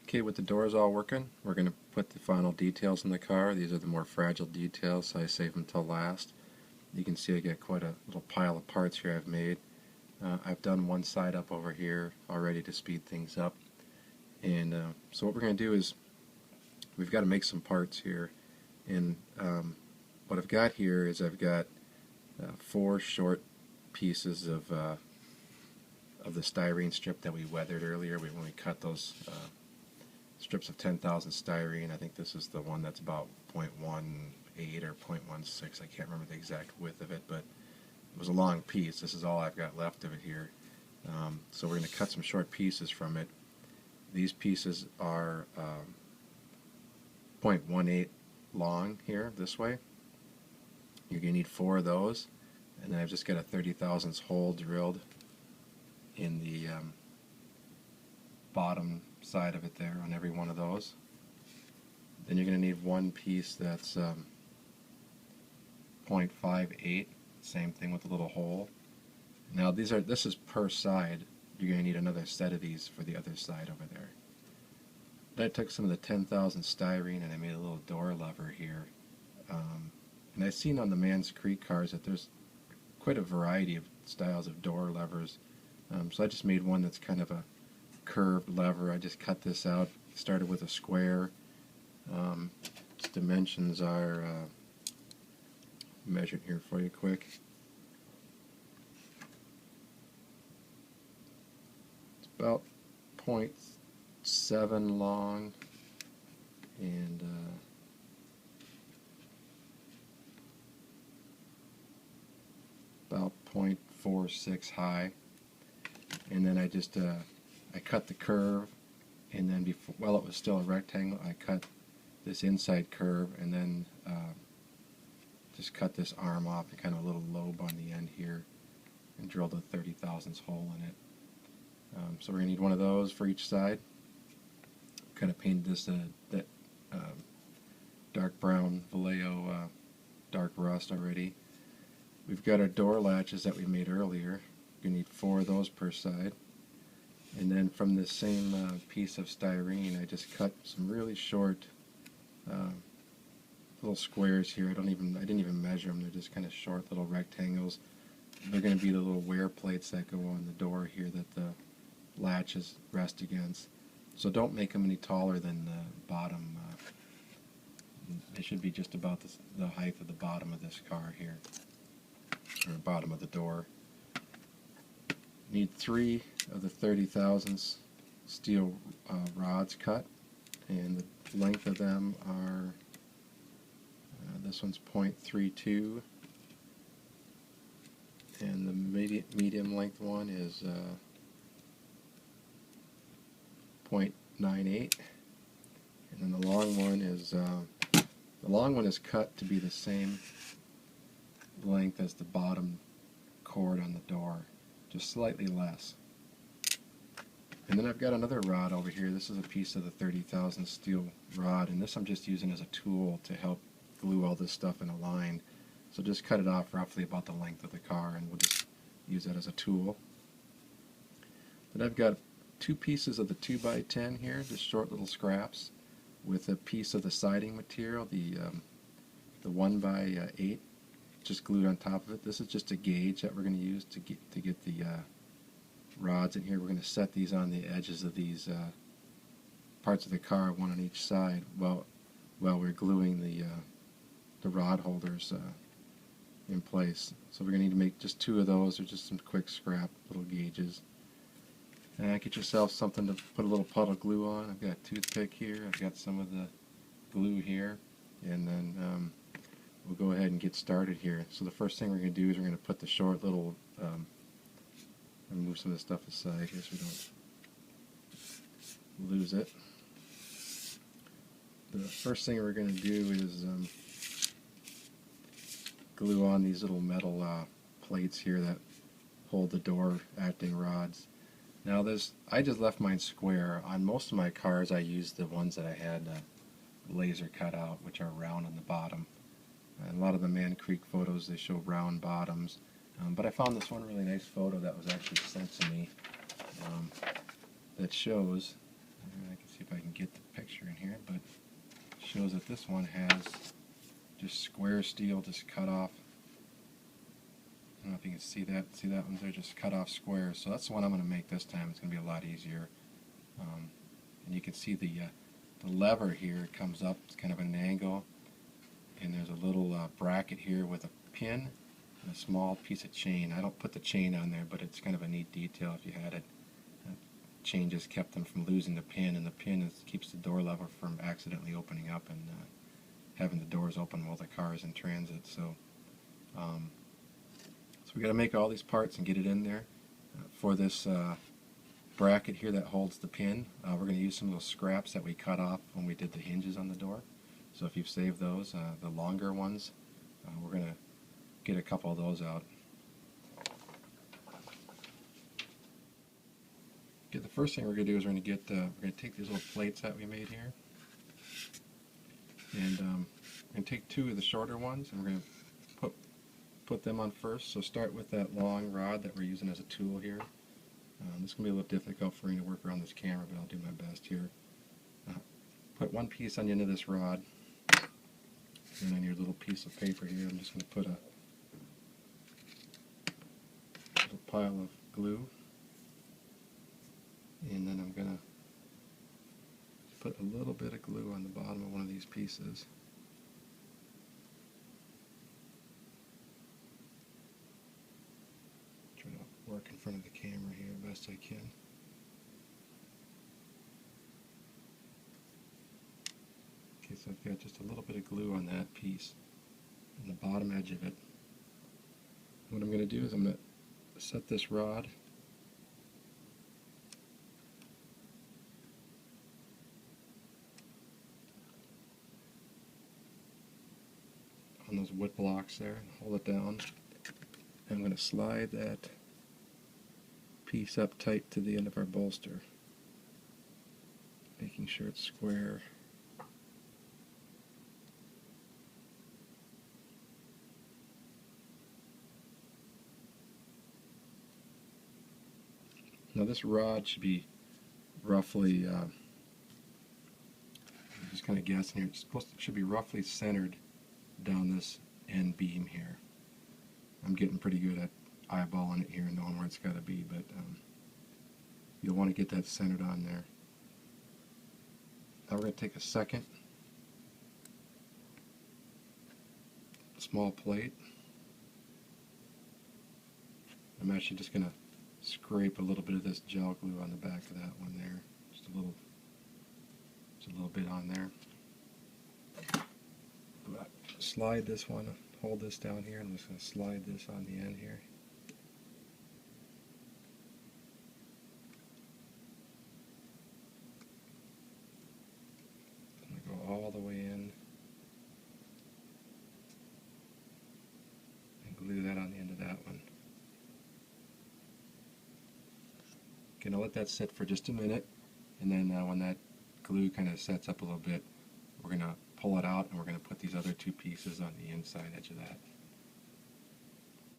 Okay, with the doors all working, we're going to put the final details in the car. These are the more fragile details, so I save them till last. You can see I got quite a little pile of parts here I've made. I've done one side up over here already to speed things up. And so what we're going to do is we've got to make some parts here. And what I've got here is I've got 4 short pieces of the styrene strip that we weathered earlier when we cut those strips of 10,000 styrene. I think this is the one that's about 0.18 or 0.16. I can't remember the exact width of it, but it was a long piece. This is all I've got left of it here. So we're going to cut some short pieces from it. These pieces are 0.18 long here, this way. You're going to need 4 of those. And then I've just got a 30 thousandths hole drilled in the bottom side of it there on every one of those. Then you're going to need one piece that's 0.58, same thing with a little hole. Now this is per side. You're going to need another set of these for the other side over there. Then I took some of the 10,000 styrene and I made a little door lever here. And I've seen on the Mann's Creek cars that there's quite a variety of styles of door levers. So I just made one that's kind of a curved lever. I just cut this out, started with a square. Its dimensions are measured here for you quick. It's about 0.7 long and about 0.46 high. And then I just I cut the curve, and then while it was still a rectangle, I cut this inside curve, and then just cut this arm off and kind of a little lobe on the end here, and drilled a 30 thousandths hole in it. So we're going to need one of those for each side. Kind of painted this that dark brown Vallejo dark rust already. We've got our door latches that we made earlier. We're going to need 4 of those per side. And then from this same piece of styrene, I just cut some really short little squares here. I didn't even measure them. They're just kind of short little rectangles. They're going to be the little wear plates that go on the door here that the latches rest against. So don't make them any taller than the bottom. They should be just about the height of the bottom of this car here, or the bottom of the door. Need 3 of the 30 thousandths steel rods cut, and the length of them are this one's 0.32, and the medium length one is 0.98, and then the long one is cut to be the same length as the bottom cord on the door, just slightly less. And then I've got another rod over here. This is a piece of the 30 thousandths steel rod, and this I'm just using as a tool to help glue all this stuff in a line. So just cut it off roughly about the length of the car, and we'll just use that as a tool. Then I've got 2 pieces of the 2x10 here, just short little scraps, with a piece of the siding material, the 1x8, just glued on top of it. This is just a gauge that we're going to use to get the rods in here. We're going to set these on the edges of these parts of the car, one on each side, while we're gluing the rod holders in place. So we're going to need to make just 2 of those. They're just some quick scrap little gauges. And get yourself something to put a little puddle glue on. I've got a toothpick here. I've got some of the glue here, and then we'll go ahead and get started here. So the first thing we're going to do is we're going to put the short little and move some of the stuff aside here so we don't lose it. The first thing we're going to do is glue on these little metal plates here that hold the door acting rods. Now I just left mine square. On most of my cars I used the ones that I had laser cut out, which are round on the bottom. And a lot of the Mann's Creek photos, they show round bottoms. But I found this one really nice photo that was actually sent to me that shows, And I can see if I can get the picture in here, but it shows that this one has just square steel just cut off. I don't know if you can see that. See that one there, just cut off squares. So that's the one I'm going to make this time. It's going to be a lot easier. And you can see the lever here comes up. It's kind of an angle, and there's a little bracket here with a pin and a small piece of chain. I don't put the chain on there, but it's kind of a neat detail if you had it. Chain just kept them from losing the pin, and the pin keeps the door lever from accidentally opening up and having the doors open while the car is in transit. So we got to make all these parts and get it in there. For this bracket here that holds the pin, we're going to use some of those scraps that we cut off when we did the hinges on the door. So if you've saved those, the longer ones, we're going to get a couple of those out. Okay, the first thing we're going to do is we're going to take these little plates that we made here, and we're going to take two of the shorter ones, and we're going to put them on first. So start with that long rod that we're using as a tool here. This is going to be a little difficult for me to work around this camera, but I'll do my best here. Put one piece on the end of this rod, and on your little piece of paper here, I'm just going to put a little pile of glue, and then I'm going to put a little bit of glue on the bottom of one of these pieces. Try to work in front of the camera here best I can. Okay, so I've got just a little bit of glue on that piece, on the bottom edge of it. What I'm going to do is I'm going to set this rod on those wood blocks there and hold it down. I'm going to slide that piece up tight to the end of our bolster, making sure it's square. Now this rod should be roughly, I'm just kind of guessing here, should be roughly centered down this end beam here. I'm getting pretty good at eyeballing it here and knowing where it's got to be, but you'll want to get that centered on there. Now we're going to take a second small plate. I'm actually just going to scrape a little bit of this gel glue on the back of that one there. Just a little bit on there. Slide this one, hold this down here, and I'm just going to slide this on the end here. I'm going to go all the way in and glue that on the end of that one. Okay, now let that sit for just a minute, and then when that glue kind of sets up a little bit, we're going to pull it out and we're going to put these other two pieces on the inside edge of that.